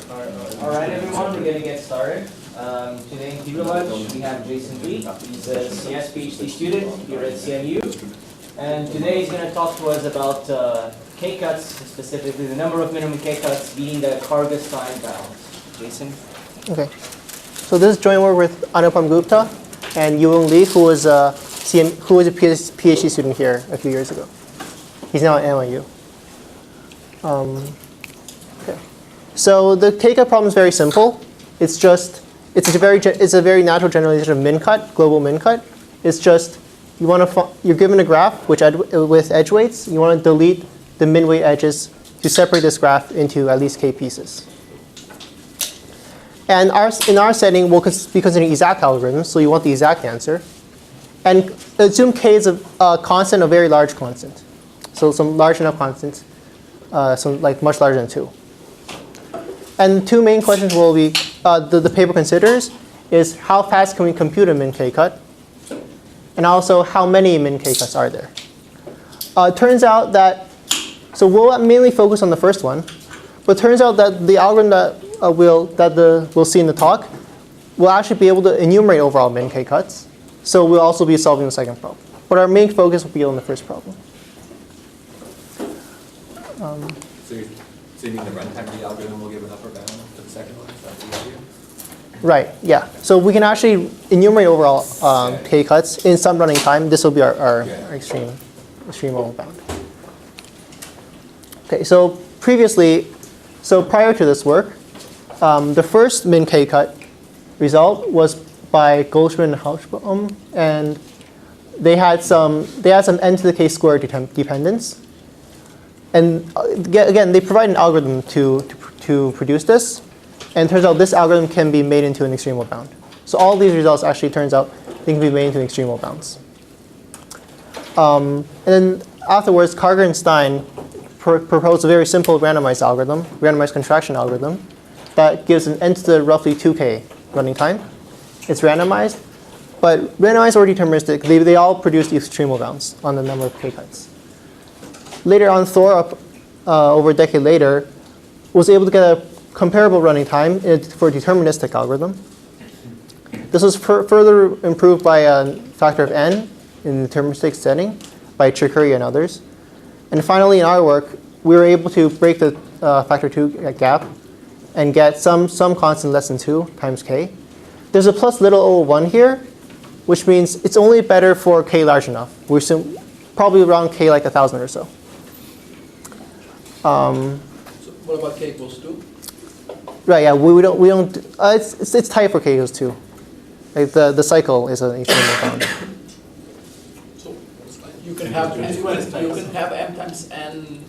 Alright everyone, we're going to get started. Today in Tutelage we have Jason Lee. He's a CS PhD student here at CMU. And today he's going to talk to us about K-cuts, specifically the number of minimum K-cuts being the Karger-Stein Bound. Jason? Okay. So this is joint work with Anupam Gupta and Yuong Lee, who was a PhD student here a few years ago. He's now at NYU. Okay. So the K-cut problem is very simple. It's a very natural generalization of min cut, global min cut. It's just you're given a graph with edge weights. You want to delete the min weight edges to separate this graph into at least k pieces. And in our setting, we'll be considering exact algorithms, so you want the exact answer. And assume k is a constant, a very large constant. So some large enough constant, like much larger than 2. And two main questions will be, the paper considers is how fast can we compute a min k-cut? And also how many min k-cuts are there? It turns out that, so we'll mainly focus on the first one, but it turns out that the algorithm that we'll see in the talk will actually be able to enumerate overall min k-cuts. So we'll also be solving the second problem. But our main focus will be on the first problem. So you mean the runtime of the algorithm will give an upper bound for the second one? Is that the idea? Right, yeah. So we can actually enumerate overall k-cuts in some running time. This will be our extremal bound. Okay, so prior to this work, the first min k-cut result was by Goldschmidt and Hausbaum, and they had some n to the k squared dependence. And again, they provide an algorithm to produce this. And it turns out this algorithm can be made into an extremal bound. So all these results actually turns out they can be made into extremal bounds. And then afterwards, Karger and Stein proposed a very simple randomized algorithm, randomized contraction algorithm, that gives an n to the roughly 2k running time. It's randomized, but randomized or deterministic, they all produce these extremal bounds on the number of k-cuts. Later on, Thorup, over a decade later, was able to get a comparable running time for a deterministic algorithm. This was further improved by a factor of n in the deterministic setting by Chikuri and others. And finally, in our work, we were able to break the factor 2 gap and get some constant less than 2 times k. There's a plus little o1 here, which means it's only better for k large enough. We're probably around k like 1,000 or so. So what about k equals 2? Right, yeah, we don't. It's tight for k equals 2. Like the cycle is an extremal bound. So you can have m times n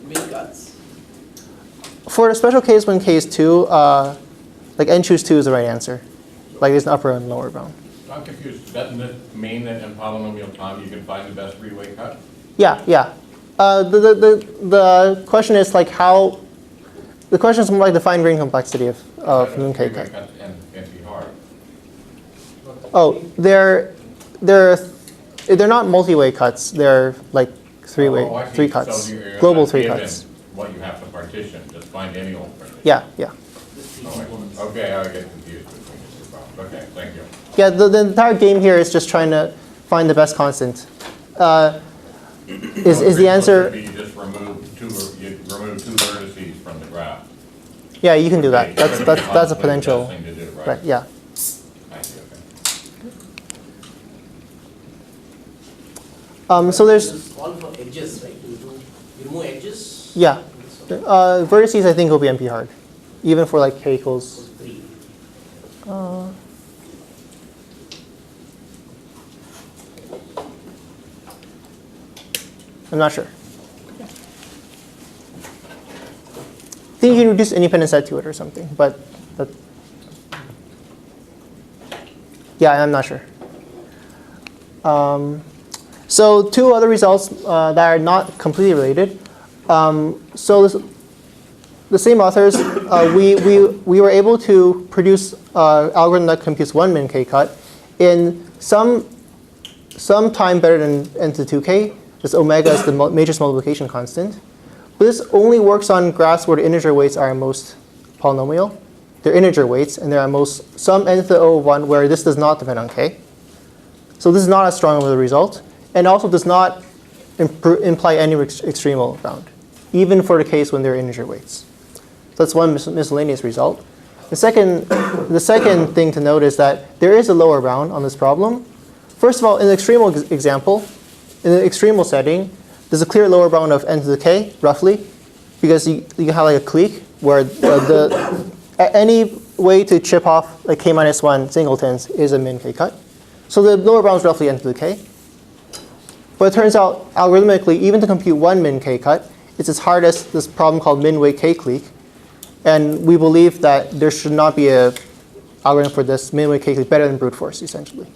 min cuts. For a special case when k is 2, like n choose 2 is the right answer. Like there's an upper and lower bound. I'm confused. Doesn't it mean that in polynomial time you can find the best three-way cut? Yeah, yeah. The question is like how. The question is more like the fine-grained complexity of min k-cut. Can't be hard. Oh, they're not multi-way cuts. They're like three cuts, So you're global not 3 given cuts. what you have to partition. Just find any old partition. Yeah, yeah. Okay, I get confused between the two problems. Okay, thank you. Yeah, the entire game here is just trying to find the best constant. Is the answer? You just remove two vertices from the graph. Yeah, you can do that. That's a Possibly the potential. best thing to do, right? Right. Yeah. I see, okay. So there's. This is all for edges, right? You remove edges? Yeah. Vertices I think will be NP hard, even for like k equals. 3. I'm not sure. I think you can reduce independent set to it or something, but yeah, I'm not sure. So two other results that are not completely related. So the same authors, we were able to produce an algorithm that computes 1 min k-cut in some time better than n to the 2k. This omega is the matrix multiplication constant. But this only works on graphs where the integer weights are most polynomial. They're integer weights, and there are some n to the O of 1 where this does not depend on k. So this is not as strong of a result, and also does not imply any extremal bound, even for the case when they're integer weights. So that's one miscellaneous result. The second thing to note is that there is a lower bound on this problem. First of all, in the extremal example, in the extremal setting, there's a clear lower bound of n to the k, roughly, because you have like a clique where any way to chip off like k minus 1 singletons is a min k cut. So the lower bound is roughly n to the k. But it turns out, algorithmically, even to compute one min k cut, it's as hard as this problem called min weight k clique. And we believe that there should not be an algorithm for this min weight k clique better than brute force, essentially.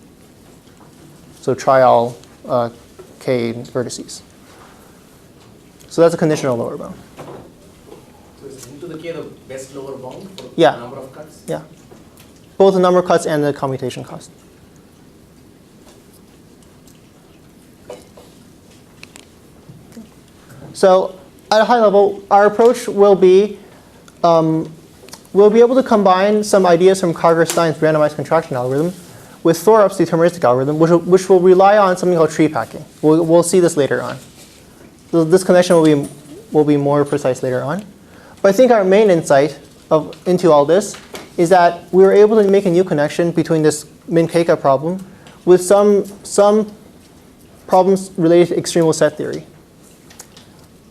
So try all k vertices. So that's a conditional lower bound. So is n to the k the best lower bound for Yeah. the number of cuts? Yeah. Both the number of cuts and the commutation cost. So at a high level, our approach will be we'll be able to combine some ideas from Karger-Stein's randomized contraction algorithm with Thorup's deterministic algorithm, which will rely on something called tree packing. We'll see this later on. So this connection will be more precise later on. But I think our main insight into all this is that we were able to make a new connection between this min-k-cut problem with some problems related to extremal set theory.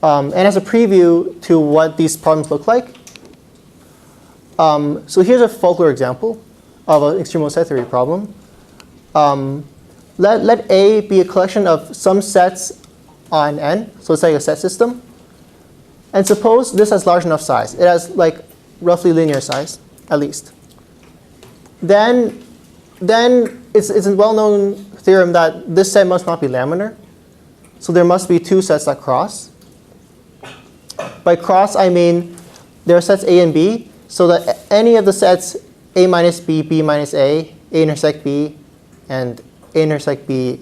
And as a preview to what these problems look like, so here's a folklore example of an extremal set theory problem. Let A be a collection of some sets on N, so it's like a set system. And suppose this has large enough size. It has like roughly linear size, at least. Then it's a well-known theorem that this set must not be laminar. So there must be two sets that cross. By cross, I mean there are sets A and B, so that any of the sets A minus B, B minus A intersect B, and A intersect B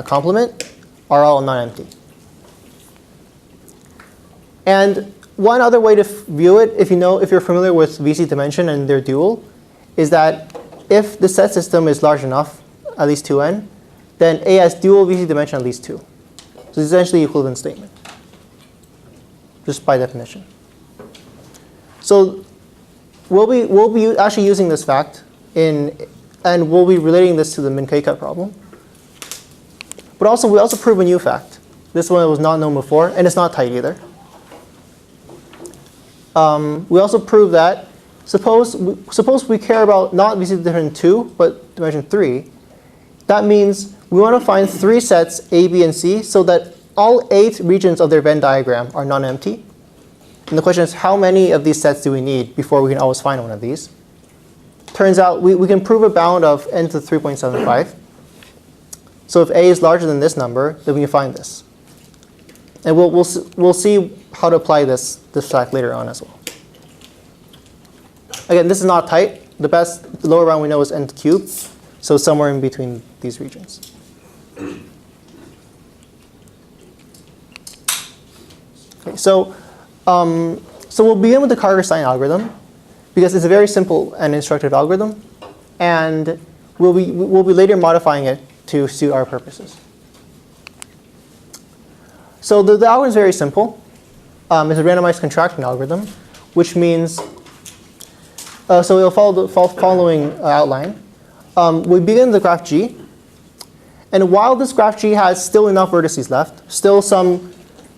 complement are all non-empty. And one other way to view it, if you're familiar with VC dimension and their dual, is that if the set system is large enough, at least 2n, then A has dual VC dimension at least 2. So it's essentially equivalent statement, just by definition. So we'll be actually using this fact and we'll be relating this to the min-k-cut problem. But we also prove a new fact. This one was not known before, and it's not tight either. We also prove that suppose we care about not VC dimension 2, but dimension 3. That means we want to find 3 sets A, B, and C so that all 8 regions of their Venn diagram are non-empty. And the question is, how many of these sets do we need before we can always find one of these? Turns out we can prove a bound of n to 3.75. So if A is larger than this number, then we can find this. And we'll see how to apply this fact later on as well. Again, this is not tight. The lower bound we know is n cubed, so somewhere in between these regions. Okay, so we'll begin with the Karger-Stein algorithm because it's a very simple and instructive algorithm, and we'll be later modifying it to suit our purposes. So the algorithm is very simple. It's a randomized contraction algorithm, which means so it'll follow the following outline. We begin the graph G, and while this graph G has still enough vertices left, still some.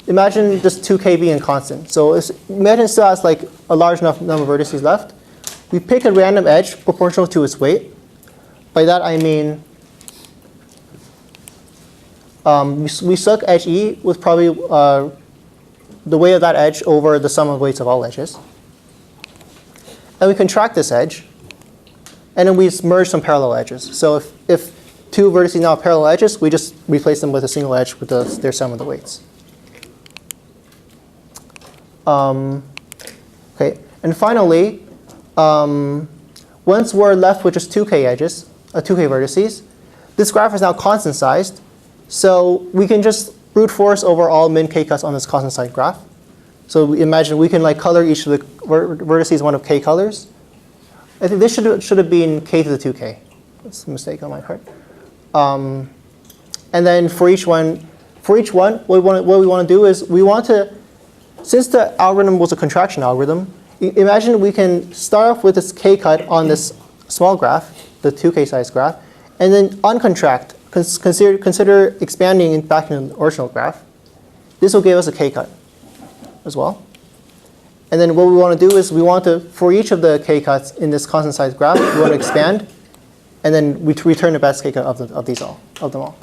Imagine just 2k being constant. So imagine it still has like a large enough number of vertices left. We pick a random edge proportional to its weight. By that I mean we suck edge E with probably the weight of that edge over the sum of weights of all edges. And we contract this edge. And then we merge some parallel edges. So if 2 vertices now have parallel edges, we just replace them with a single edge with their sum of the weights. Okay, and finally, once we're left with just 2k edges, 2k vertices, this graph is now constant sized, so we can just brute force over all min k cuts on this constant sized graph. So imagine we can like color each of the vertices one of k colors. I think this should have been k to the 2k. That's a mistake on my part. And then for each one, what we want to do is we want to, since the algorithm was a contraction algorithm, imagine we can start off with this k-cut on this small graph, the 2k size graph, and then uncontract, consider expanding it back into the original graph. This will give us a k-cut as well. And then what we want to do is we want to, for each of the k-cuts in this constant size graph, we want to expand, and then we return the best k-cut of them all.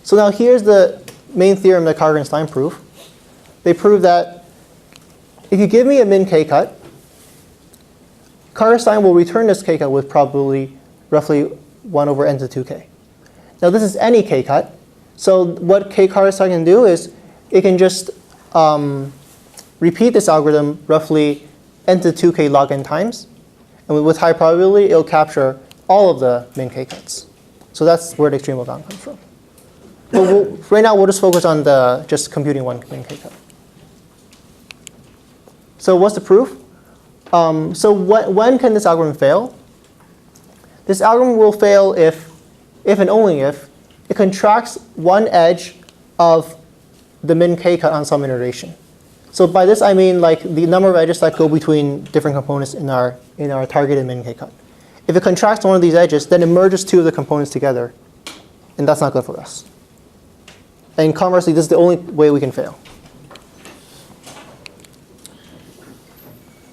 So now here's the main theorem that Karger and Stein prove. They prove that if you give me a min k-cut, Karger-Stein will return this k-cut with probability roughly 1 over n to 2k. Now this is any k-cut. So what Karger-Stein can do is it can just repeat this algorithm roughly n to 2k log n times. And with high probability, it'll capture all of the min k-cuts. So that's where the extremal bound comes from. But right now, we'll just focus on just computing one min k-cut. So what's the proof? So when can this algorithm fail? This algorithm will fail if and only if it contracts one edge of the min k-cut on some iteration. So by this I mean like the number of edges that go between different components in our targeted min k-cut. If it contracts one of these edges, then it merges two of the components together, and that's not good for us. And conversely, this is the only way we can fail.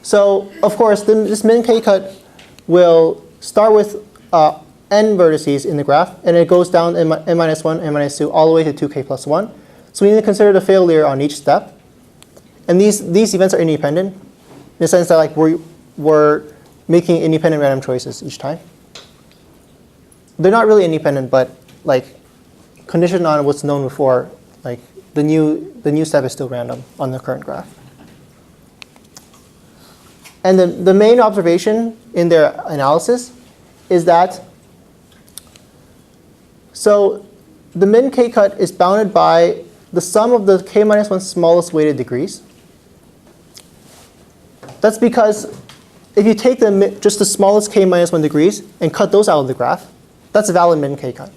So of course, this min k-cut will start with n vertices in the graph, and it goes down n minus 1, n minus 2, all the way to 2k plus 1. So we need to consider the failure on each step. And these events are independent, in the sense that like we're making independent random choices each time. They're not really independent, but like conditioned on what's known before, like the new step is still random on the current graph. And the main observation in their analysis is that so the min k-cut is bounded by the sum of the k minus 1 smallest weighted degrees. That's because if you take just the smallest k minus 1 degrees and cut those out of the graph, that's a valid min k-cut.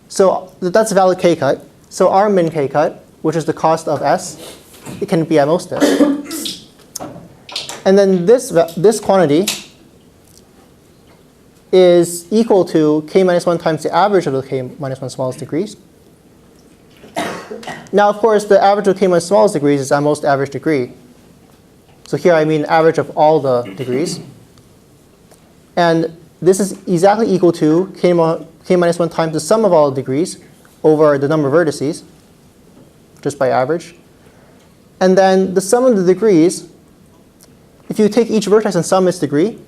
So that's a valid k-cut. So our min k-cut, which is the cost of s, it can be at most s. And then this quantity is equal to k minus 1 times the average of the k minus 1 smallest degrees. Now, of course, the average of k minus smallest degrees is at most average degree. So here I mean average of all the degrees. And this is exactly equal to k minus 1 times the sum of all the degrees over the number of vertices, just by average. And then the sum of the degrees, if you take each vertex and sum its degree,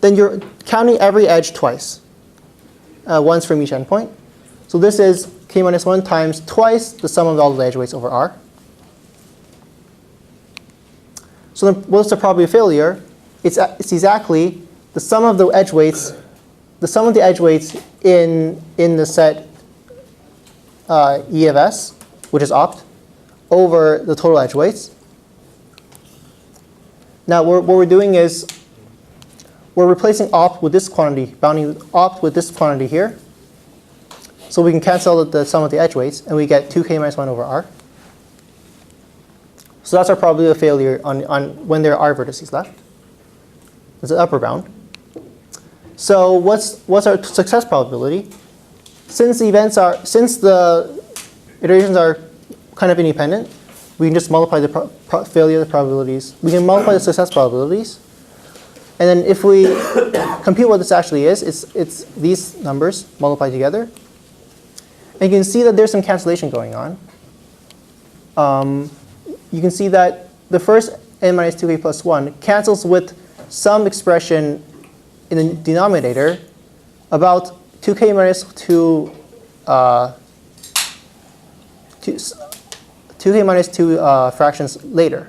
then you're counting every edge twice, once from each endpoint. So this is k minus 1 times twice the sum of all the edge weights over R. So then what's the probability of failure? It's exactly the sum of the edge weights, in the set E of S, which is opt, over the total edge weights. Now what we're doing is we're replacing opt with this quantity, bounding opt with this quantity here. So we can cancel the sum of the edge weights, and we get 2k minus 1 over R. So that's our probability of failure on when there are vertices left. It's an upper bound. So what's our success probability? Since the iterations are kind of independent, we can just multiply the failure probabilities. We can multiply the success probabilities. And then if we compute what this actually is, it's these numbers multiplied together. And you can see that there's some cancellation going on. You can see that the first n minus 2k plus 1 cancels with some expression in the denominator about 2k minus 2 2k minus 2 fractions later.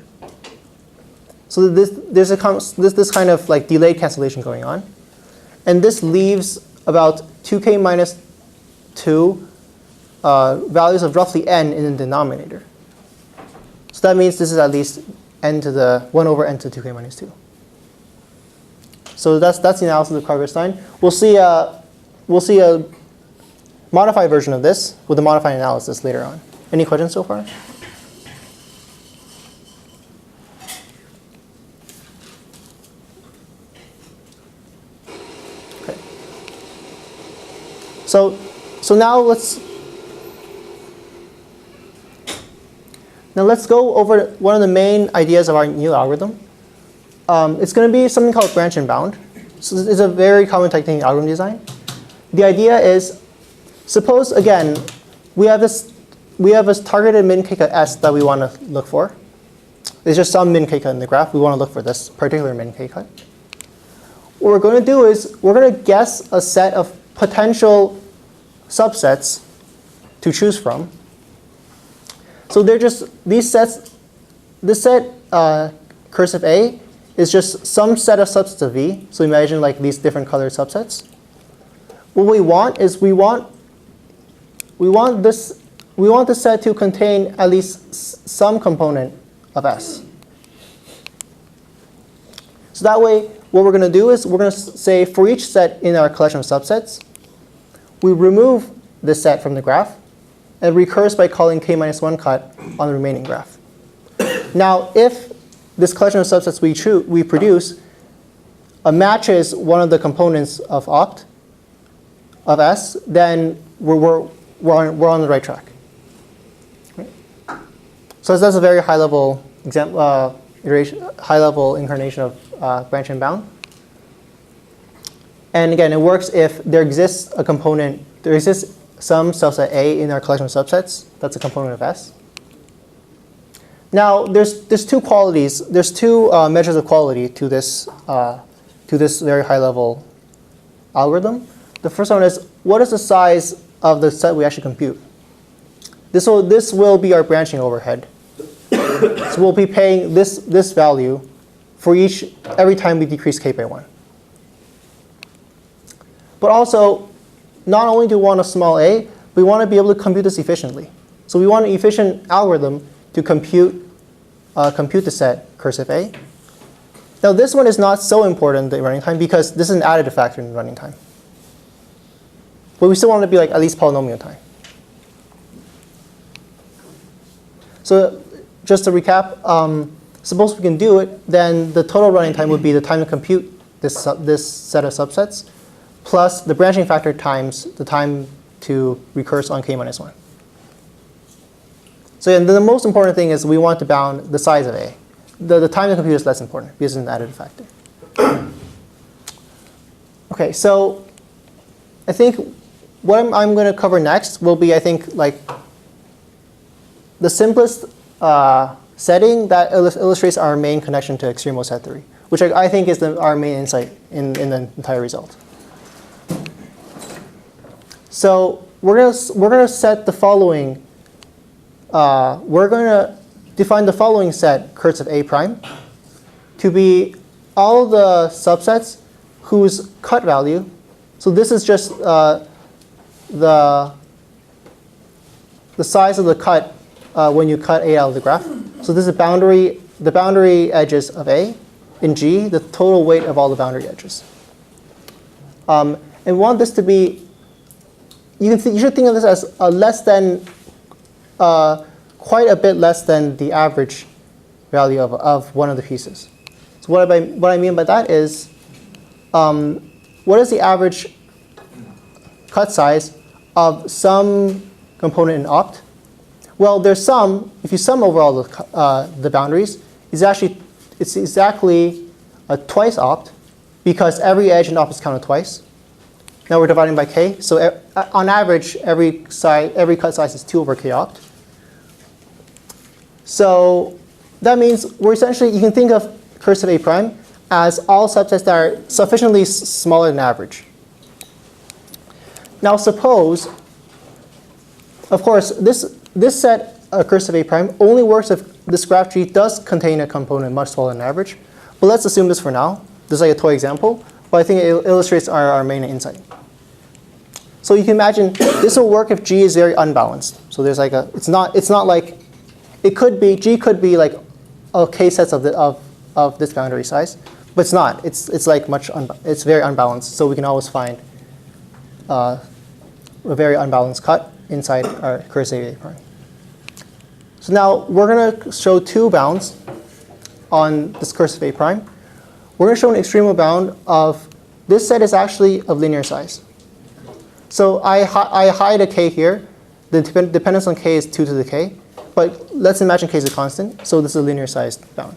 So there's this kind of like delayed cancellation going on. And this leaves about 2k minus 2 values of roughly n in the denominator. So that means this is at least n to the 1 over n to 2k minus 2. So that's the analysis of Karger-Stein. We'll see a modified version of this with a modified analysis later on. Any questions so far? Okay. So now let's go over one of the main ideas of our new algorithm. It's going to be something called branch and bound. So it's a very common technique in algorithm design. The idea is, suppose again we have this targeted min k-cut S that we want to look for. There's just some min k-cut in the graph. We want to look for this particular min k-cut. What we're going to do is we're going to guess a set of potential subsets to choose from. So they're just these sets. This set cursive A is just some set of subsets of V. So imagine like these different colored subsets. What we want is we want this set to contain at least some component of S. So that way, what we're going to do is we're going to say for each set in our collection of subsets, we remove this set from the graph and recurse by calling k-1 cut on the remaining graph. Now, if this collection of subsets we produce matches one of the components of opt of S, then we're on the right track. Right? So that's a very high-level high-level incarnation of branch and bound. And again, it works if there exists a component, there exists some subset A in our collection of subsets. That's a component of S. Now, there's two qualities. There's two measures of quality to this very high-level algorithm. The first one is, what is the size of the set we actually compute? This will be our branching overhead. So we'll be paying this value for every time we decrease k by 1. But also, not only do we want a small a, we want to be able to compute this efficiently. So we want an efficient algorithm to compute the set cursive A. Now this one is not so important in running time because this is an additive factor in running time. But we still want it to be like at least polynomial time. So just to recap, suppose we can do it, then the total running time would be the time to compute this set of subsets plus the branching factor times the time to recurse on k-1. So again, the most important thing is we want to bound the size of A. The time to compute is less important because it's an additive factor. Okay, so I think what I'm going to cover next will be, I think, like the simplest setting that illustrates our main connection to extremal set theory, which I think is our main insight in the entire result. So we're gonna set the following. We're going to define the following set cursive A prime to be all the subsets whose cut value. So this is just the size of the cut when you cut A out of the graph. So this is the boundary edges of A. In G, the total weight of all the boundary edges. And we want this to be, you should think of this as a less than, quite a bit less than the average value of one of the pieces. So what I mean by that is, what is the average cut size of some component in opt? Well, there's some, if you sum over all the boundaries, it's exactly twice opt because every edge in opt is counted twice. Now we're dividing by k, so on average, every cut size is 2 over k opt. So that means we're essentially, you can think of cursive A prime as all subsets that are sufficiently smaller than average. Now suppose, of course, this set cursive A prime only works if this graph tree does contain a component much smaller than average. But let's assume this for now. This is like a toy example, but I think it illustrates our main insight. So you can imagine this will work if G is very unbalanced. So there's like a, it's not like, it could be, G could be like a k-sets of this boundary size, but it's not. It's like it's very unbalanced. So we can always find a very unbalanced cut inside our cursive A prime. So now we're going to show two bounds on this cursive A prime. We're going to show an extremal bound of this set is actually of linear size. So I hide a k here. The dependence on k is 2 to the k. But let's imagine k is a constant. So this is a linear sized bound.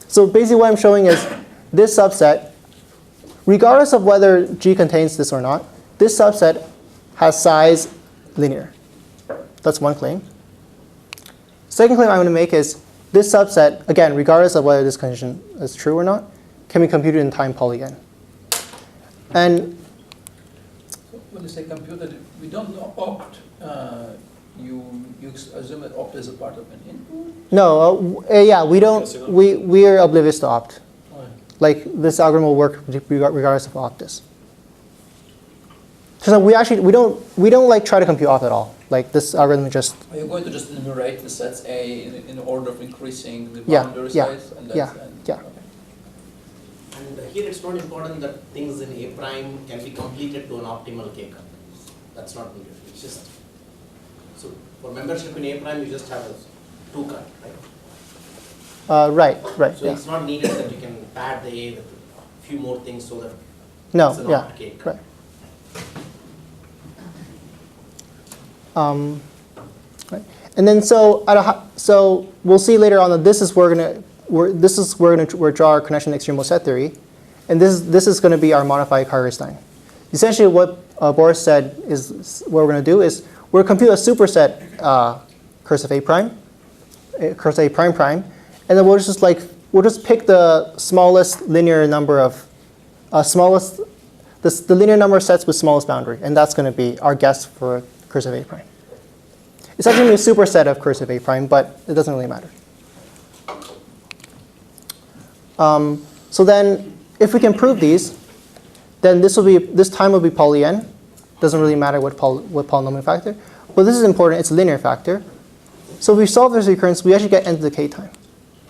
So basically what I'm showing is this subset, regardless of whether G contains this or not, this subset has size linear. That's one claim. Second claim I'm going to make is this subset, again, regardless of whether this condition is true or not, can be computed in time polygon. And when you say computed, we don't know opt. You assume that opt is a part of an input? no, yeah, we don't. We are oblivious to opt. Like this algorithm will work regardless of opt is. So we don't like try to compute opt at all. Like this algorithm just. Are you going to just enumerate the sets A in order of increasing the Yeah, boundary yeah, size? And yeah, yeah. Okay. And here it's not important that things in A prime can be completed to an optimal k cut. That's not needed. It's just, so for membership in A prime, you just have a 2 cut, right? Right, So yeah. it's not needed that you can pad the A with a few more things so that No, it's an yeah, opt k cut. right. Right. And then so we'll see later on that this is where we're gonna draw our connection extremal set theory, and this is going to be our modified Karger-Stein. Essentially, what Boris said is what we're going to do is we're going to compute a superset cursive A prime, cursive A prime prime, and then we'll just pick the smallest linear number of the linear number of sets with smallest boundary, and that's going to be our guess for cursive A prime. It's actually going to be a superset of cursive A prime, but it doesn't really matter. So then, if we can prove these, then this time will be poly n. Doesn't really matter what polynomial factor, but this is important. It's a linear factor. So if we solve this recurrence, we actually get n to the k time.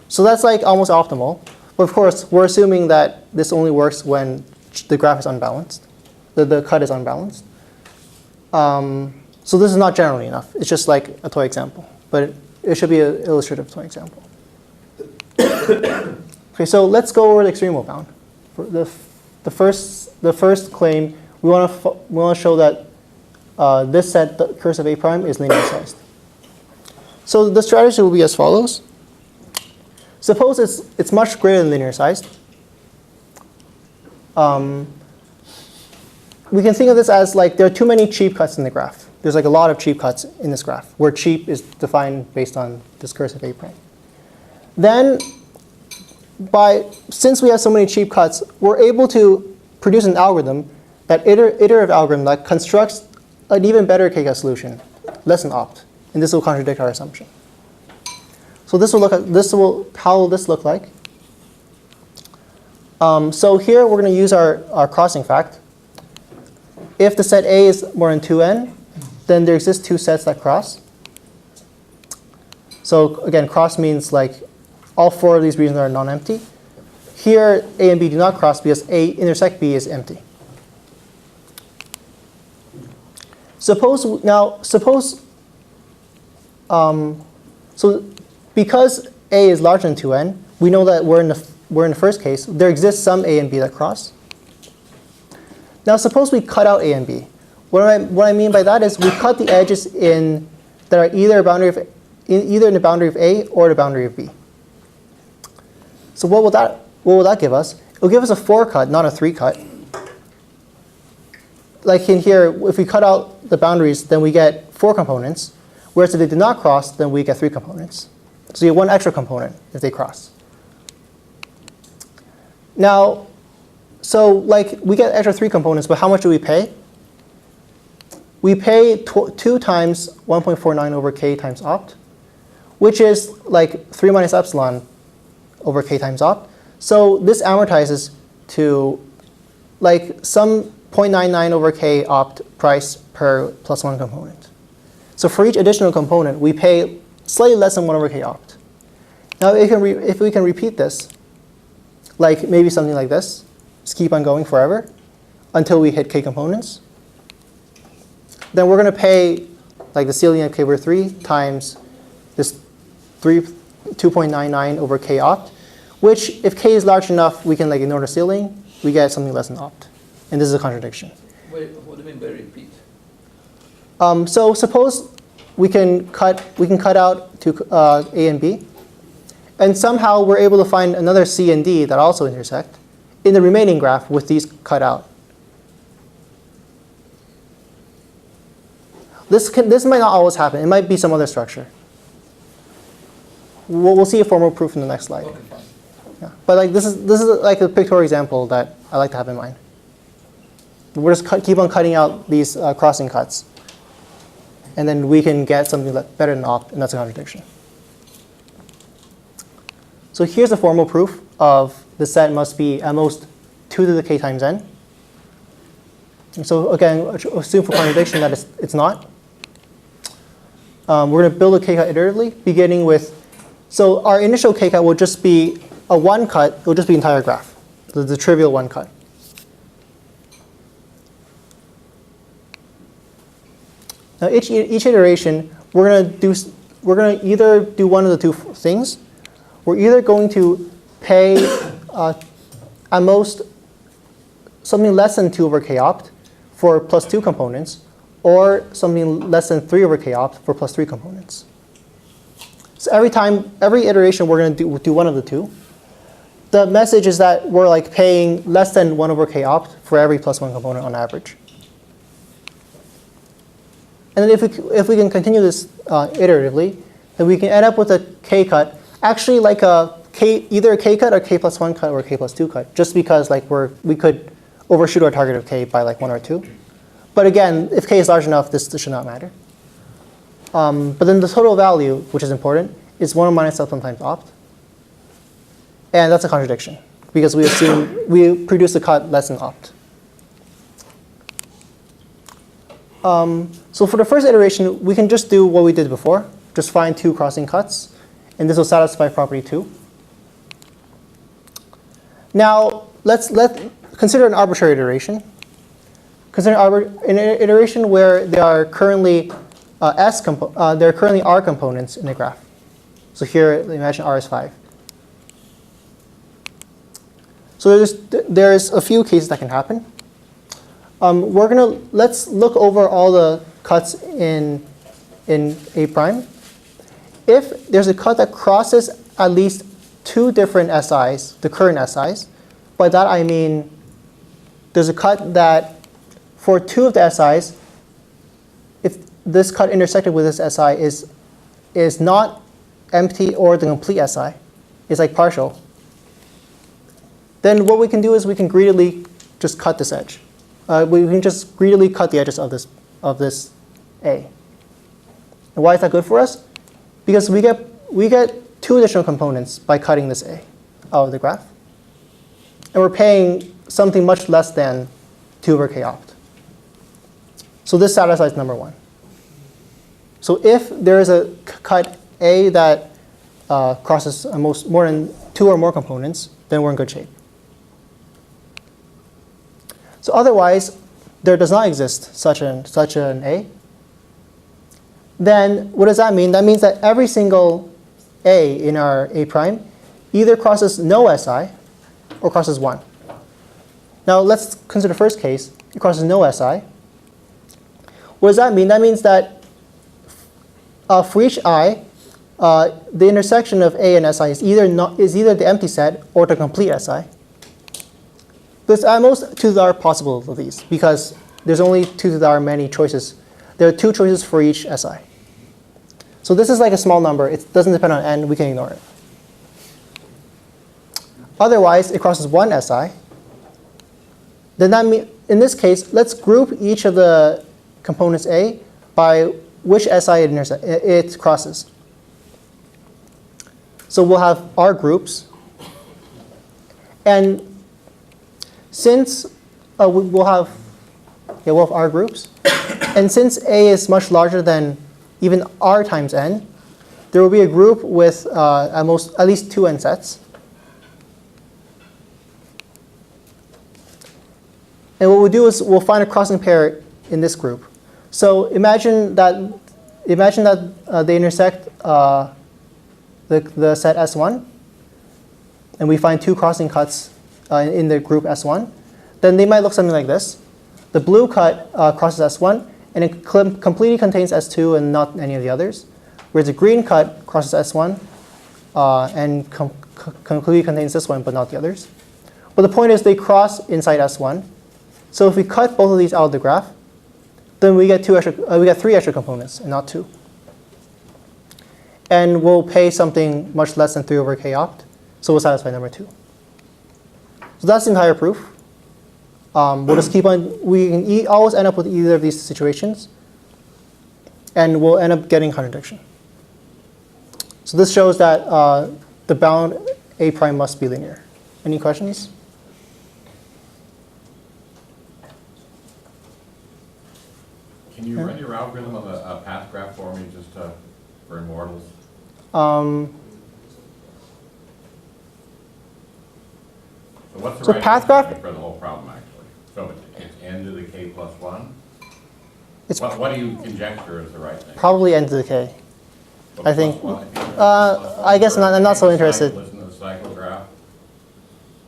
So that's like almost optimal. But of course, we're assuming that this only works when the graph is unbalanced, the cut is unbalanced. So this is not generally enough. It's just like a toy example, but it should be an illustrative toy example. Okay, so let's go over the extremal bound. For the first claim, we want to show that this set, the cursive A prime, is linear sized. So the strategy will be as follows. Suppose it's much greater than linear sized. We can think of this as like there are too many cheap cuts in the graph. There's like a lot of cheap cuts in this graph, where cheap is defined based on this cursive A prime. Then, since we have so many cheap cuts, we're able to produce an algorithm, that iterative algorithm that constructs an even better k-cut solution, less than opt, and this will contradict our assumption. So how will this look like? So here we're going to use our crossing fact. If the set A is more than 2n, then there exist two sets that cross. So again, cross means like all 4 of these regions are non-empty. Here, A and B do not cross because A intersect B is empty. Suppose because A is larger than 2n, we know that we're in the first case. There exists some A and B that cross. Now suppose we cut out A and B. What I mean by that is we cut the edges that are either in the boundary of A or the boundary of B. So what will that give us? It will give us a 4 cut, not a 3 cut. Like in here, if we cut out the boundaries, then we get 4 components. Whereas if they do not cross, then we get 3 components. So you have 1 extra component if they cross. Now, so like we get extra 3 components, but how much do we pay? We pay 2 times 1.49 over k times opt, which is like 3 minus epsilon over k times opt. So this amortizes to like some 0.99 over k opt price per plus 1 component. So for each additional component, we pay slightly less than 1 over k opt. Now if we can repeat this, like maybe something like this, just keep on going forever until we hit k components, then we're going to pay like the ceiling of k over 3 times this 2.99 over k opt, which if k is large enough, we can like ignore the ceiling, we get something less than opt. And this is a contradiction. Wait, what do you mean by repeat? So suppose we can cut out to A and B, and somehow we're able to find another C and D that also intersect in the remaining graph with these cut out. This might not always happen. It might be some other structure. We'll see a formal proof in the next slide. Okay, fine. Yeah. But like this is like a pictorial example that I like to have in mind. We're just keep on cutting out these crossing cuts, and then we can get something better than opt, and that's a contradiction. So here's the formal proof of the set must be at most 2 to the k times n. And so again, assume for contradiction that it's not. We're going to build a k-cut iteratively, beginning with, so our initial k-cut will just be a 1 cut, it will just be entire graph, the trivial 1 cut. Now each iteration, we're going to either do one of the two things. We're either going to pay at most something less than 2 over k opt for plus 2 components, or something less than 3 over k opt for plus 3 components. So every iteration, we're going to do one of the two. The message is that we're like paying less than 1 over k opt for every plus 1 component on average. And then if we can continue this iteratively, then we can end up with a k-cut, actually like either a k-cut or k plus 1 cut or a k plus 2 cut, just because like we could overshoot our target of k by like 1 or 2. But again, if k is large enough, this should not matter. But then the total value, which is important, is 1 minus epsilon times opt. And that's a contradiction, because we assume we produce a cut less than opt. So for the first iteration, we can just do what we did before, just find 2 crossing cuts, and this will satisfy property 2. Now let's consider an arbitrary iteration. Consider an iteration where there are currently R components in the graph. So here, imagine R is 5. So there's a few cases that can happen. Let's look over all the cuts in A prime. If there's a cut that crosses at least 2 different SIs, the current SIs, by that I mean there's a cut that for 2 of the SIs, if this cut intersected with this SI is not empty or the complete SI, it's like partial, then what we can do is we can greedily just cut this edge. We can just greedily cut the edges of this A. And why is that good for us? Because we get 2 additional components by cutting this A out of the graph. And we're paying something much less than 2 over k opt. So this satisfies number 1. So if there is a cut A that crosses more than 2 or more components, then we're in good shape. So otherwise, there does not exist such an A. Then what does that mean? That means that every single A in our A prime either crosses no SI or crosses 1. Now let's consider the first case. It crosses no SI. What does that mean? That means that for each I, the intersection of A and SI is either the empty set or the complete SI. There's at most 2 to the R possible of these, because there's only 2 to the R many choices. There are 2 choices for each SI. So this is like a small number. It doesn't depend on n. We can ignore it. Otherwise, it crosses 1 SI. Then that means, in this case, let's group each of the components A by which SI it crosses. So we'll have R groups. And since we'll have Okay, we'll have R groups. And since A is much larger than even R times n, there will be a group with at least 2 n sets. And what we'll do is we'll find a crossing pair in this group. So imagine that they intersect the set S1, and we find 2 crossing cuts in the group S1. Then they might look something like this. The blue cut crosses S1, and it completely contains S2 and not any of the others. Whereas the green cut crosses S1 and completely contains this one, but not the others. But the point is they cross inside S1. So if we cut both of these out of the graph, then we get 3 extra components and not 2. And we'll pay something much less than 3 over k opt. So we'll satisfy number 2. So that's the entire proof. We'll just keep on. We can always end up with either of these situations, and we'll end up getting contradiction. So this shows that the bound A prime must be linear. Any questions? Can you run your algorithm on the path graph for me, just for immortals? So what's the So right path answer graph- for the whole problem, actually? So it's n to the k plus 1? It's What do you conjecture is the right thing? probably n to the k. Well, I think- plus 1, I guess I'm not so interested. Listen to the cycle graph.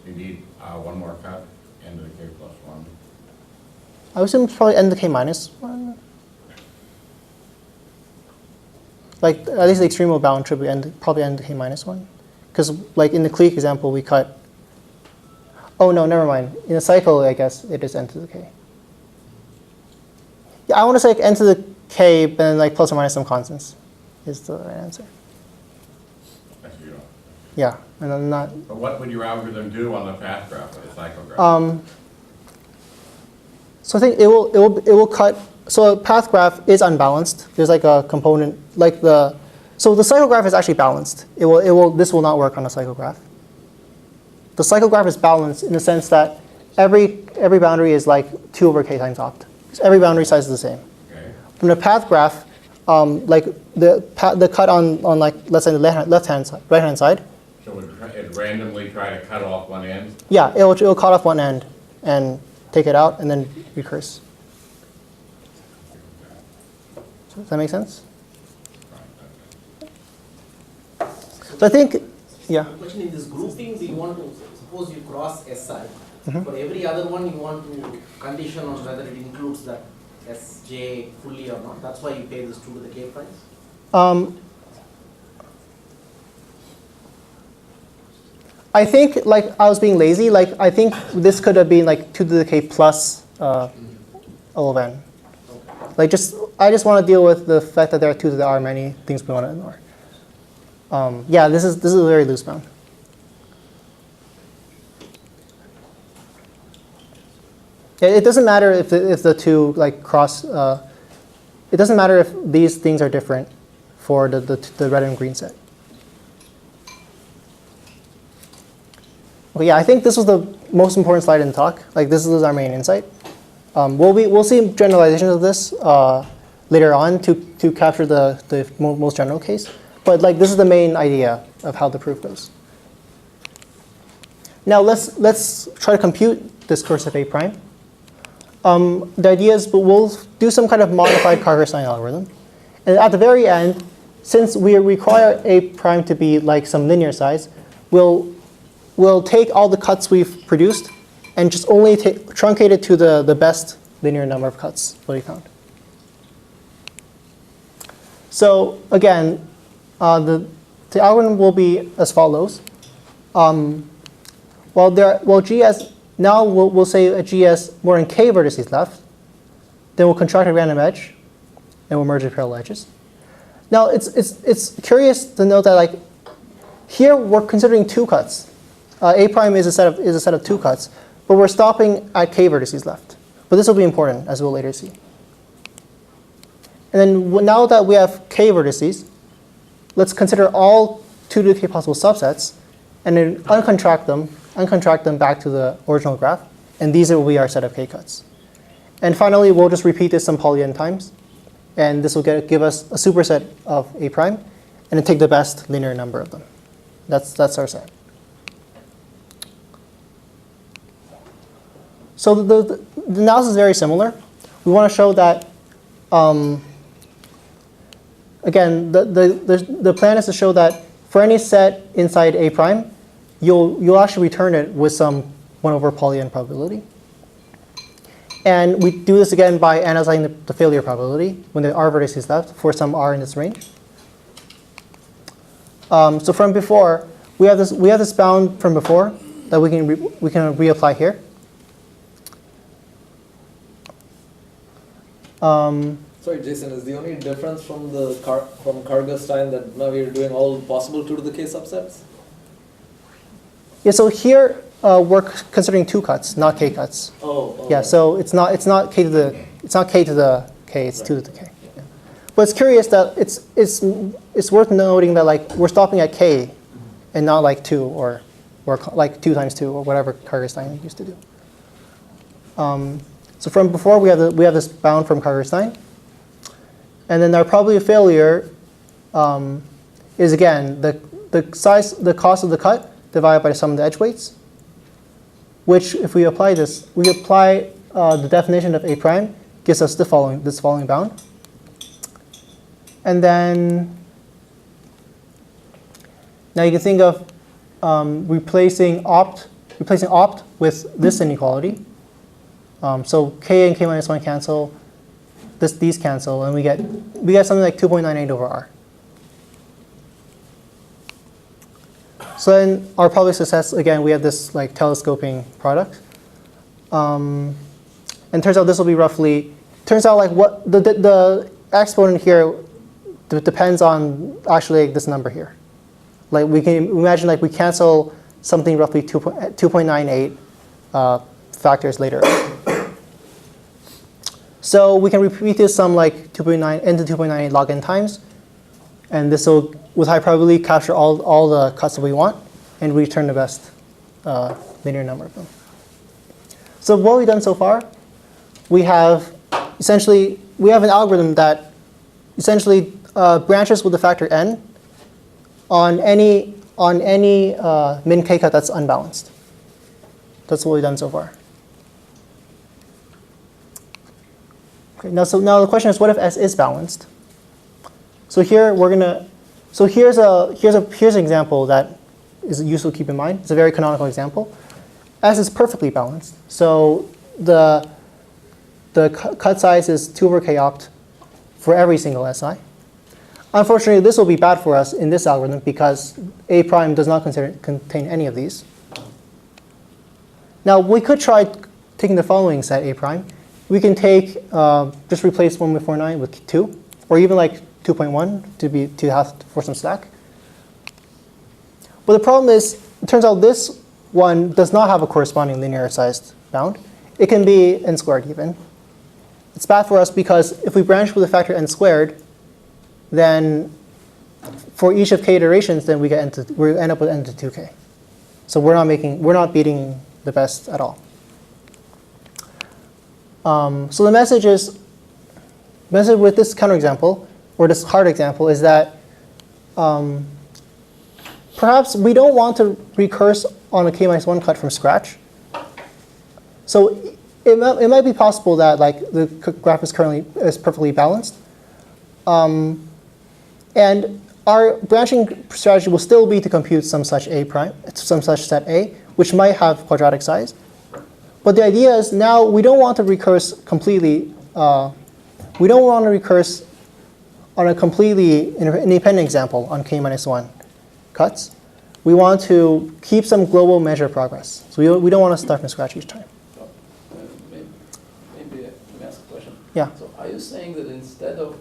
You need one more cut, n to the k plus 1. I would assume it's probably n to the k minus 1. Like, at least the extremal bound should be probably n to the k minus 1. Because, like, in the clique example, we cut. Oh, no, never mind. In a cycle, I guess it is n to the k. Yeah, I want to say like, n to the k, but then like plus or minus some constants is the right answer. Actually, you don't. Yeah, and I'm not. But what would your algorithm do on the path graph or the cycle graph? So I think it will cut. So a path graph is unbalanced. There's like a component like the. So the cycle graph is actually balanced. This will not work on a cycle graph. The cycle graph is balanced in the sense that every boundary is like 2 over k times opt. So every boundary size is the same. Okay. From the path graph, like the cut on like let's say the right hand side. So it randomly try to cut off one end? Yeah, it'll cut off one end and take it out and then recurse. Does that make sense? So I think, yeah. The question in this grouping, do you want to suppose you cross Si? Mhm. For every other one, you want to condition on whether it includes that Sj fully or not. That's why you pay this 2 to the k price. I think like I was being lazy. Like I think this could have been like 2 to the k plus O of n. Like I just want to deal with the fact that there are 2 to the r many things we want to ignore. Yeah, this is a very loose bound. It doesn't matter if the two like cross. It doesn't matter if these things are different for the red and green set. Okay, yeah, I think this was the most important slide in the talk. Like this is our main insight. We'll see generalizations of this later on to capture the most general case. But like this is the main idea of how the proof goes. Now let's try to compute this cursive A prime. The idea is we'll do some kind of modified Karger-Stein algorithm. And at the very end, since we require A prime to be like some linear size, we'll take all the cuts we've produced and just only truncate it to the best linear number of cuts that we found. So again, the algorithm will be as follows. Now we'll say a G has more than k vertices left. Then we'll contract a random edge, and we'll merge the parallel edges. Now it's curious to note that like here we're considering 2 cuts. A prime is a set of 2 cuts, but we're stopping at k vertices left. But this will be important, as we'll later see. And then now that we have k vertices, let's consider all 2 to the k possible subsets, and then uncontract them back to the original graph, and these will be our set of k cuts. And finally, we'll just repeat this some poly n times. And this will give us a superset of A prime, and then take the best linear number of them. That's our set. So the analysis is very similar. We want to show that, again, the plan is to show that for any set inside A prime, you'll actually return it with some 1 over poly n probability. And we do this again by analyzing the failure probability when there are vertices left for some r in this range. So from before, we have this bound from before that we can reapply here. Sorry, Jason, is the only difference from the from Karger-Stein that now we're doing all possible 2 to the k subsets? Yeah. So here we're considering 2 cuts, not k cuts. Oh. Yeah. So it's not k to the k. It's 2 to the k. Yeah. But it's curious that it's worth noting that like we're stopping at k, and not like 2 or like 2 times 2 or whatever Karger-Stein used to do. So from before we have this bound from Karger-Stein, and then our probability of failure is again the cost of the cut divided by the sum of the edge weights. Which, if we apply this, the definition of A prime gives us this following bound, and then now you can think of replacing opt with this inequality. So k and k minus 1 cancel, these cancel, and we get something like 2.98 over r. So then our probability of success, again, we have this like telescoping product. And turns out this will be roughly, turns out like what the exponent here depends on actually like this number here. Like we can imagine like we cancel something roughly 2.98 factors later. So we can repeat this some like 2.9 n to 2.98 log n times, and this will, with high probability, capture all the cuts that we want and return the best linear number of them. So what we've done so far, we have an algorithm that essentially branches with the factor n on any min k cut that's unbalanced. That's what we've done so far. Okay, now the question is, what if S is balanced? So here here's an example that is useful to keep in mind. It's a very canonical example. S is perfectly balanced. So the cut size is 2 over k opt for every single SI. Unfortunately, this will be bad for us in this algorithm because A prime does not contain any of these. Now we could try taking the following set A prime. We can take just replace 1.49 with 2, or even like 2.1 to have for some slack. But the problem is, it turns out this one does not have a corresponding linear sized bound. It can be n squared even. It's bad for us because if we branch with a factor n squared, then for each of k iterations, then we end up with n to 2k. So we're not beating the best at all. So the message with this counterexample, or this hard example, is that perhaps we don't want to recurse on a k minus 1 cut from scratch. So it might be possible that like the graph is perfectly balanced, and our branching strategy will still be to compute some such set A, which might have quadratic size. But the idea is now we don't want to recurse completely. We don't want to recurse on a completely independent example on k minus 1 cuts. We want to keep some global measure of progress. So we don't want to start from scratch each time. Maybe let me ask a question. Yeah. So are you saying that instead of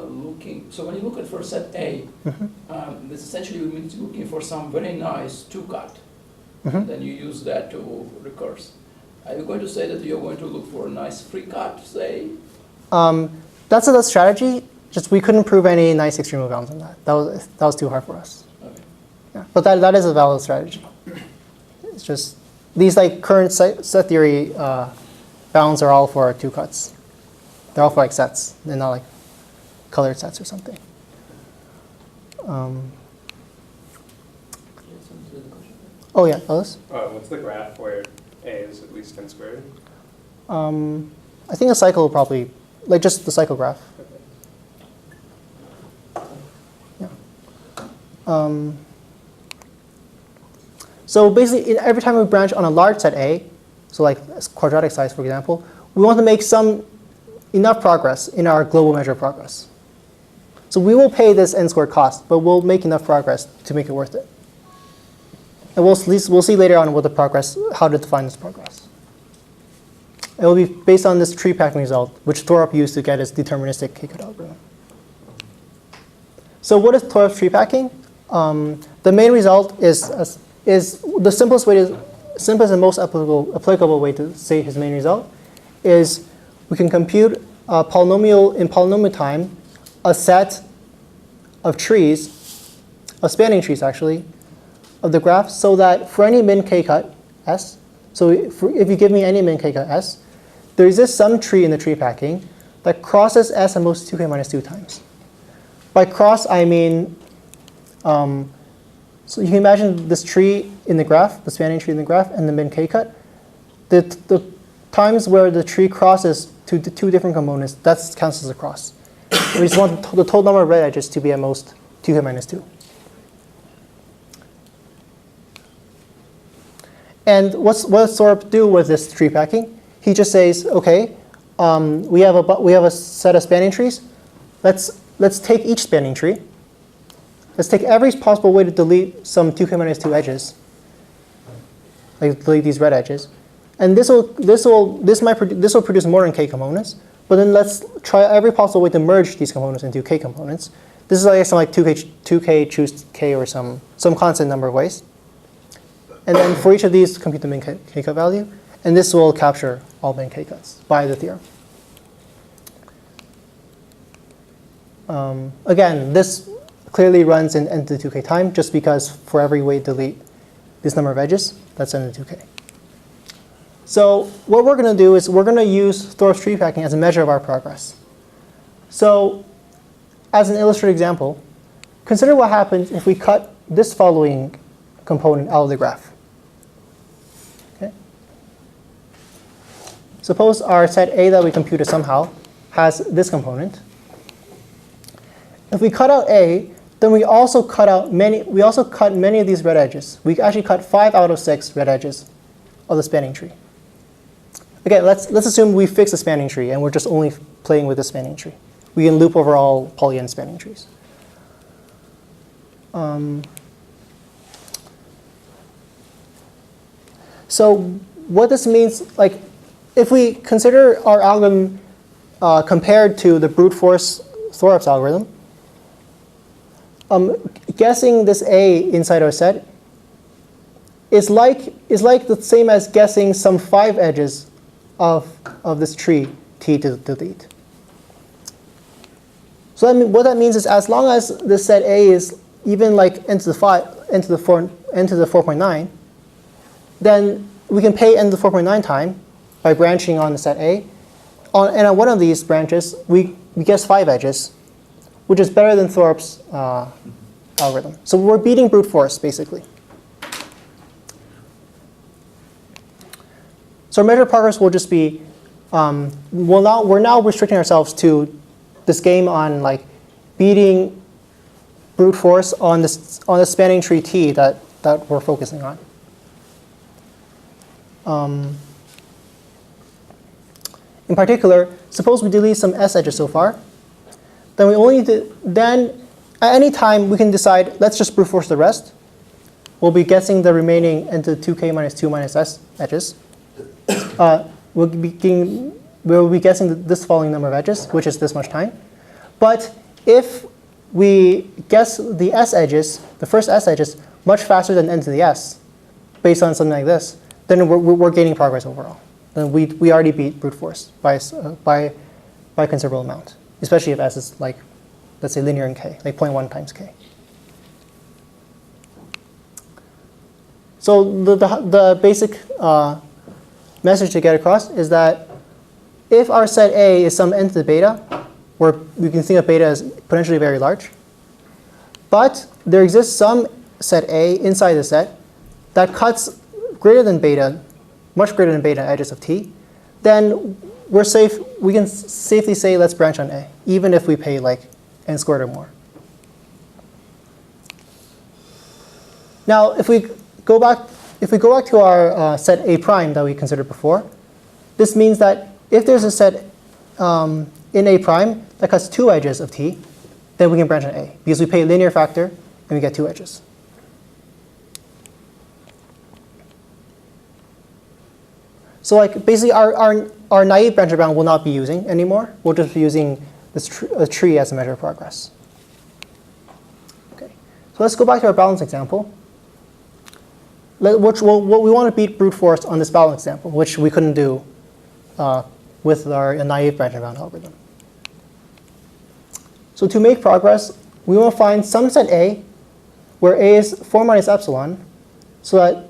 looking, so when you look at for set A, this essentially means looking for some very nice 2-cut. Then you use that to recurse. Are you going to say that you're going to look for a nice 3-cut, say? That's a strategy. Just we couldn't prove any nice extremal bounds on that. That was too hard for us. Okay. Yeah. But that is a valid strategy. It's just these like current set theory bounds are all for 2 cuts. They're all for like sets. They're not like colored sets or something. Oh yeah, Ellis? What's the graph where A is at least 10 squared? I think a cycle will probably, like just the cycle graph. Okay. Yeah. So basically, every time we branch on a large set A, so like quadratic size, for example, we want to make enough progress in our global measure of progress. So we will pay this n squared cost, but we'll make enough progress to make it worth it. And we'll see later on what the progress, how to define this progress. It will be based on this tree packing result, which Thorup used to get his deterministic K-cut algorithm. So what is Thorup's tree packing? The main result is the simplest and most applicable way to say his main result is we can compute a polynomial in polynomial time, a set of trees, of spanning trees actually, of the graph, so that for any min k-cut S, so if you give me any min k-cut S, there exists some tree in the tree packing that crosses S at most 2k minus 2 times. By cross, I mean, so you can imagine this tree in the graph, the spanning tree in the graph, and the min k-cut. The times where the tree crosses to the 2 different components, that counts as a cross. We just want the total number of red edges to be at most 2k minus 2. And what does Thorup do with this tree packing? He just says, okay, we have a set of spanning trees. Let's take each spanning tree. Let's take every possible way to delete some 2k minus 2 edges, like delete these red edges, and this will produce more than k components. But then let's try every possible way to merge these components into k components. This is like something like 2k choose k or some constant number of ways. And then for each of these, compute the min k-cut value. And this will capture all min k-cuts by the theorem. Again, this clearly runs in n to the 2k time, just because for every way to delete this number of edges, that's n to the 2k. So what we're going to do is we're going to use Thorup's tree packing as a measure of our progress. So as an illustrative example, consider what happens if we cut this following component out of the graph. Okay. Suppose our set A that we computed somehow has this component. If we cut out A, then we also cut many of these red edges. We actually cut 5 out of 6 red edges of the spanning tree. Again, let's assume we fix the spanning tree and we're just only playing with the spanning tree. We can loop over all poly n spanning trees. So what this means, like, if we consider our algorithm compared to the brute force Thorup's algorithm, guessing this A inside our set is like the same as guessing some 5 edges of this tree T to delete. So what that means is as long as the set A is even like n to the 4.9, then we can pay n to the 4.9 time by branching on the set A. And on one of these branches, we guess 5 edges, which is better than Thorup's algorithm. So we're beating brute force, basically. So our measure of progress will just be, we're now restricting ourselves to this game on like beating brute force on the spanning tree T that we're focusing on. In particular, suppose we delete some S edges so far, then we only then at any time we can decide, let's just brute force the rest. We'll be guessing the remaining n to 2k minus 2 minus S edges. We'll be guessing this following number of edges, which is this much time. But if we guess the S edges, the first S edges, much faster than n to the S, based on something like this, then we're gaining progress overall. Then we already beat brute force by a considerable amount, especially if S is like, let's say linear in k, like 0.1 times k. So the basic message to get across is that if our set A is some n to the beta, where we can think of beta as potentially very large, but there exists some set A inside the set that cuts greater than beta, much greater than beta edges of t, then we're safe. We can safely say let's branch on A, even if we pay like n squared or more. Now, if we go back to our set A prime that we considered before, this means that if there's a set in A prime that cuts 2 edges of t, then we can branch on A, because we pay a linear factor and we get 2 edges. So like basically our naive branch bound will not be using anymore. We'll just be using this tree as a measure of progress. Okay, so let's go back to our balance example. What we want to beat brute force on this balance example, which we couldn't do with our naive branch bound algorithm. So to make progress, we want to find some set A where A is 4 minus epsilon, so that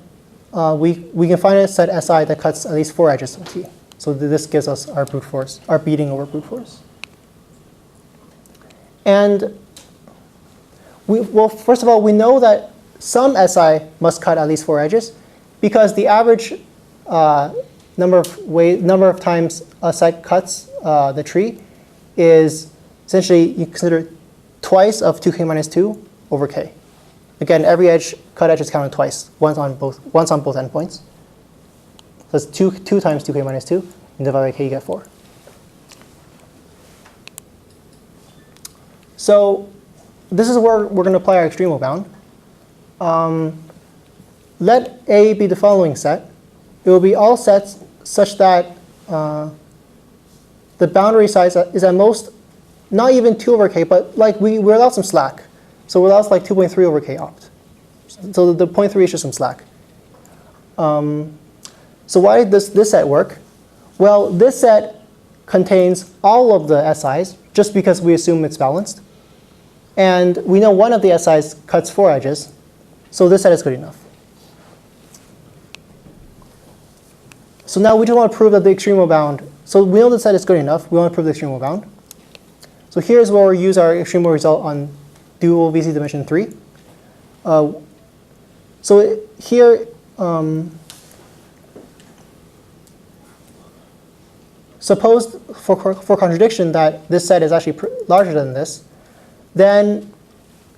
we can find a set Si that cuts at least 4 edges of t. So this gives us our brute force, our beating over brute force. And first of all, we know that some Si must cut at least 4 edges, because the average number of times a set cuts the tree is essentially, you consider twice of 2k minus 2 over k. Again, every cut edge is counted twice, once on both endpoints. So it's 2 times 2k minus 2, and divide by k, you get 4. So this is where we're going to apply our extremal bound. Let A be the following set. It will be all sets such that the boundary size is at most not even 2 over k, but like we allow some slack. So we allow like 2.3 over k opt. So the 0.3 is just some slack. So why does this set work? Well, this set contains all of the SIs, just because we assume it's balanced. And we know one of the SIs cuts 4 edges. So this set is good enough. So now we just want to prove that the extremal bound. So we know the set is good enough. We want to prove the extremal bound. So here's where we use our extremal result on dual VC dimension 3. So here, suppose for contradiction that this set is actually larger than this, then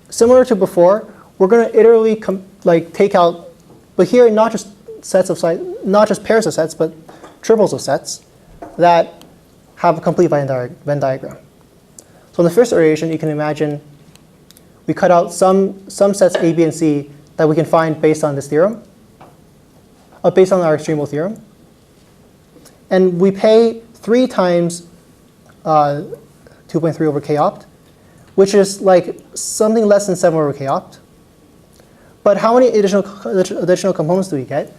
similar to before, we're going to iteratively take out, but here not just sets of size, not just pairs of sets, but triples of sets that have a complete Venn diagram. So in the first iteration, you can imagine we cut out some sets A, B, and C that we can find based on this theorem, based on our extremal theorem. And we pay 3 times 2.3 over k opt, which is like something less than 7 over k opt. But how many additional components do we get?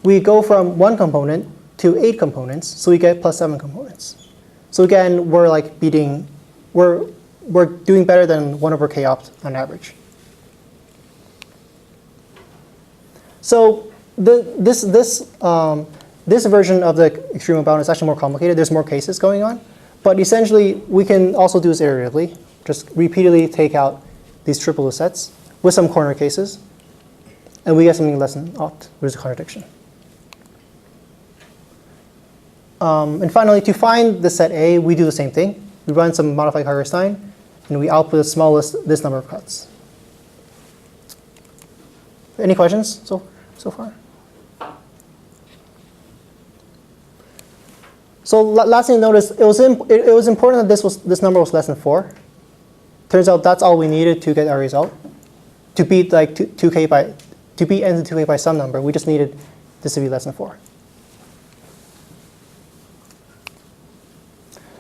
We go from 1 component to 8 components, so we get plus 7 components. So again, we're like beating, we're doing better than 1 over k opt on average. So this version of the extremal bound is actually more complicated. There's more cases going on. But essentially, we can also do this iteratively. Just repeatedly take out these triple sets with some corner cases. And we get something less than opt, which is a contradiction. And finally, to find the set A, we do the same thing. We run some modified Karger-Stein, and we output the smallest this number of cuts. Any questions so far? So last thing to notice, it was important that this number was less than 4. Turns out that's all we needed to get our result. To beat like 2k by to beat n to 2k by some number, we just needed this to be less than 4.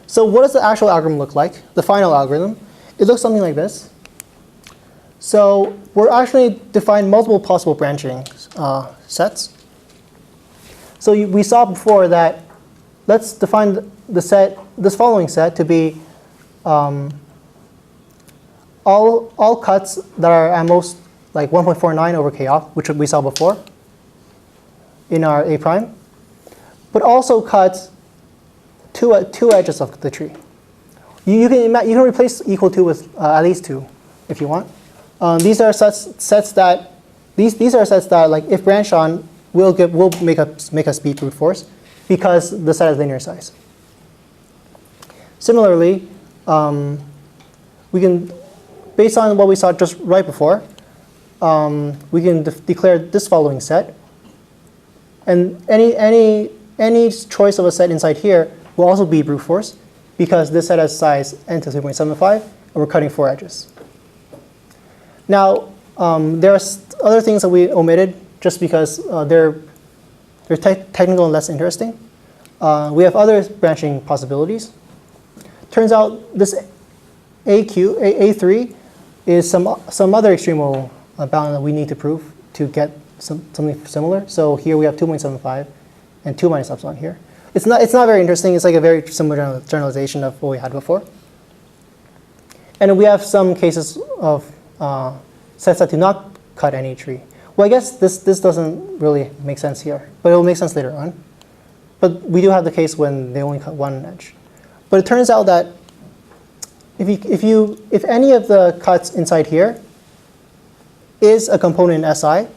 So what does the actual algorithm look like? The final algorithm. It looks something like this. So we're actually defined multiple possible branching sets. So we saw before that let's define this following set to be all cuts that are at most like 1.49 over k opt, which we saw before in our A prime, but also cuts two edges of the tree. You can replace equal to with at least 2 if you want. These are sets that like if branched on will make us beat brute force because the set is linear size. Similarly, we can, based on what we saw just right before, we can declare this following set, and any choice of a set inside here will also be brute force because this set has size n to 3.75, and we're cutting 4 edges. Now, there are other things that we omitted just because they're technical and less interesting. We have other branching possibilities. Turns out this A3 is some other extremal bound that we need to prove to get something similar. So here we have 2.75 and 2 minus epsilon here. It's not very interesting. It's like a very similar generalization of what we had before. And we have some cases of sets that do not cut any tree. Well, I guess this doesn't really make sense here, but it will make sense later on. But we do have the case when they only cut one edge. But it turns out that if any of the cuts inside here is a component in SI,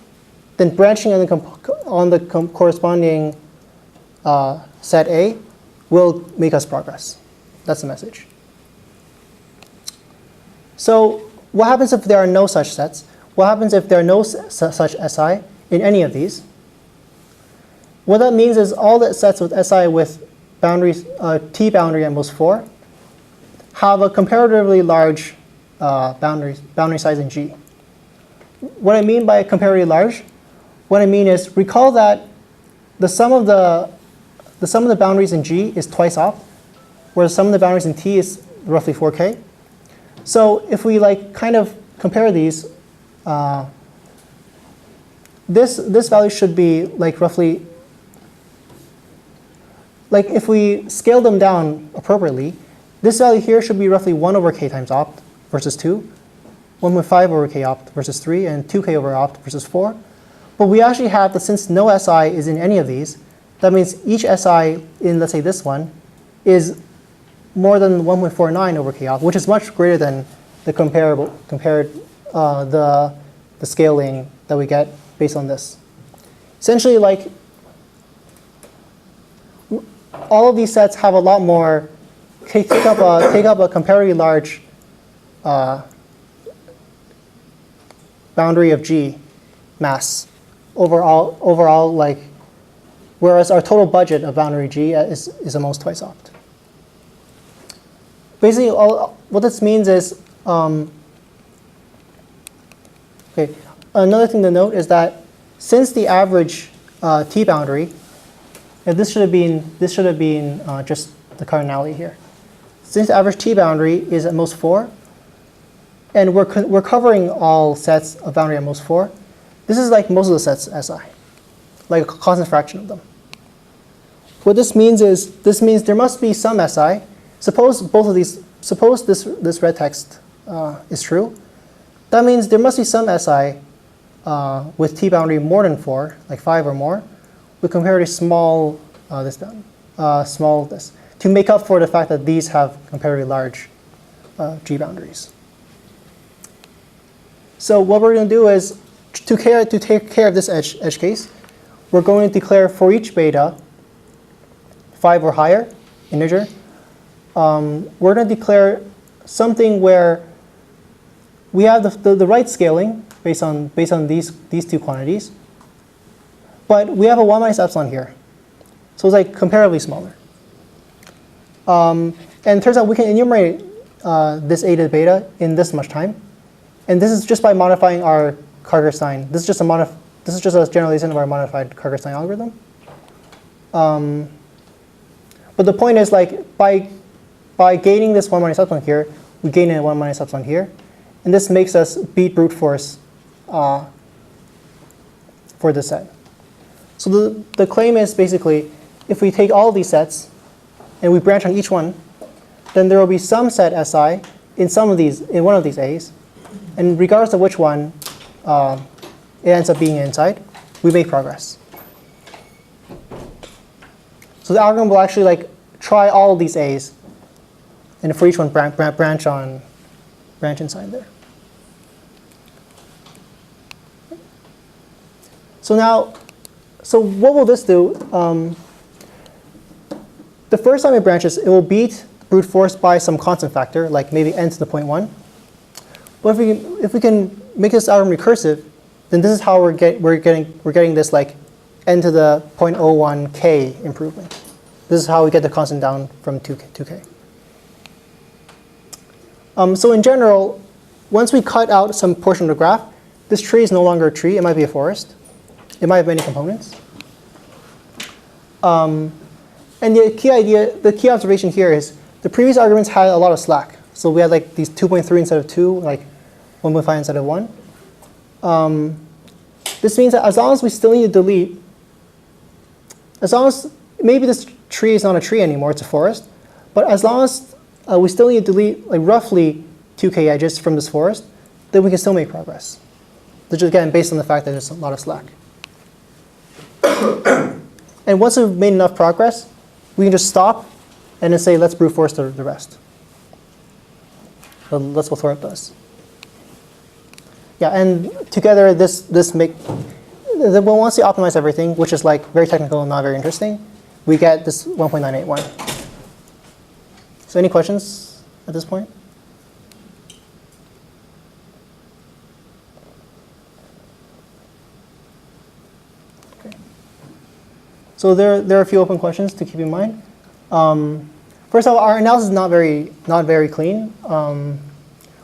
then branching on the corresponding set A will make us progress. That's the message. So what happens if there are no such sets? What happens if there are no such SI in any of these? What that means is all the sets with SI with boundaries, T boundary at most 4 have a comparatively large boundary size in G. What I mean by comparatively large, what I mean is recall that the sum of the boundaries in G is twice opt, whereas the sum of the boundaries in T is roughly 4k. So if we like kind of compare these, this value should be like roughly, like if we scale them down appropriately, this value here should be roughly 1 over k times opt versus 2, 1.5 over k opt versus 3, and 2k over opt versus 4. But we actually have that since no SI is in any of these, that means each SI in, let's say, this one is more than 1.49 over k opt, which is much greater than the the scaling that we get based on this. Essentially, like all of these sets have a lot more take up a comparatively large boundary of G mass overall like, whereas our total budget of boundary G is almost twice opt. Basically, what this means is, okay, another thing to note is that since the average T boundary, this should have been just the cardinality here. Since the average T boundary is at most 4, and we're covering all sets of boundary at most 4, this is like most of the sets SI, like a constant fraction of them. What this means is, there must be some SI. Suppose this red text is true. That means there must be some SI with T boundary more than 4, like 5 or more, with comparatively small this, to make up for the fact that these have comparatively large G boundaries. So what we're going to do is, to take care of this edge case, we're going to declare for each beta 5 or higher integer. We're going to declare something where we have the right scaling based on these two quantities, but we have a 1 minus epsilon here, so it's like comparatively smaller. And it turns out we can enumerate this a to the beta in this much time, and this is just by modifying our Karger-Stein. This is just a generalization of our modified Karger-Stein algorithm. But the point is, like, by gaining this 1 minus epsilon here, we gain a 1 minus epsilon here, and this makes us beat brute force for this set. So the claim is basically, if we take all of these sets and we branch on each one, then there will be some set SI in one of these A's, and regardless of which one it ends up being inside, we make progress. So the algorithm will actually like try all these A's, and for each one branch inside there. So now, so what will this do? The first time it branches, it will beat brute force by some constant factor, like maybe n to the 0.1. But if we can make this algorithm recursive, then this is how we're getting this like n to the 0.01 k improvement. This is how we get the constant down from 2k. So in general, once we cut out some portion of the graph, this tree is no longer a tree. It might be a forest. It might have many components. And the key observation here is the previous arguments had a lot of slack. So we had like these 2.3 instead of 2, like 1.5 instead of 1. This means that as long as we still need to delete, as long as maybe this tree is not a tree anymore, it's a forest, but as long as we still need to delete like roughly 2k edges from this forest, then we can still make progress. Which is again based on the fact that there's a lot of slack. And once we've made enough progress, we can just stop and then say, let's brute force the rest. So that's what Thorup does. Yeah, and together this make, well, once we optimize everything, which is like very technical and not very interesting, we get this 1.981. So any questions at this point? Okay. So there are a few open questions to keep in mind. First of all, our analysis is not very clean.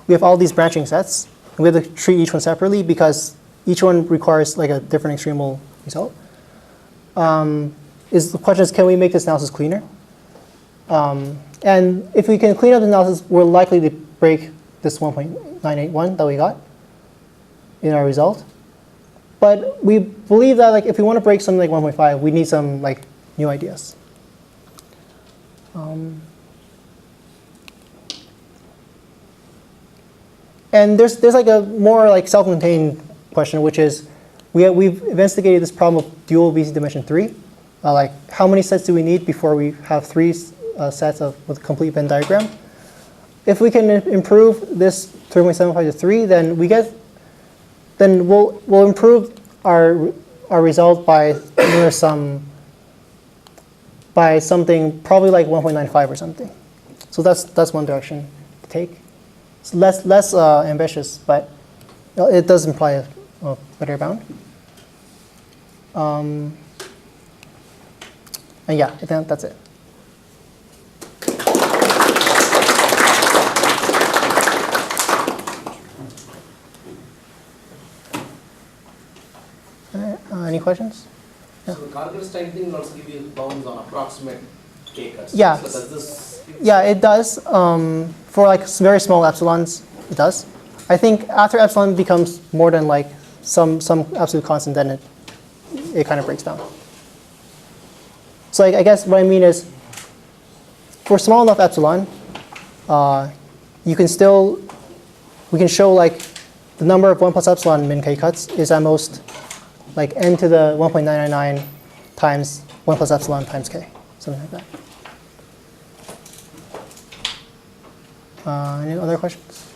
We have all these branching sets. And we have to treat each one separately because each one requires like a different extremal result. The question is, can we make this analysis cleaner? And if we can clean up the analysis, we're likely to break this 1.981 that we got in our result. But we believe that like if we want to break something like 1.5, we need some like new ideas. And there's like a more like self-contained question, which is we've investigated this problem of dual BC dimension 3. Like how many sets do we need before we have 3 sets with complete Venn diagram? If we can improve this 3.75 to 3, then we'll improve our result by something probably like 1.95 or something. So that's one direction to take. It's less ambitious, but it does imply a better bound. And yeah, I think that's it. Any questions? So the Karger-Stein thing will also give you bounds on approximate k cuts. Yeah. So does this? Yeah, it does. For like very small epsilons, it does. I think after epsilon becomes more than like some absolute constant, then it kind of breaks down. So I guess what I mean is, for small enough epsilon, we can show like the number of 1 plus epsilon min k cuts is at most like n to the 1.999 times 1 plus epsilon times k, something like that. Any other questions?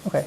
Okay.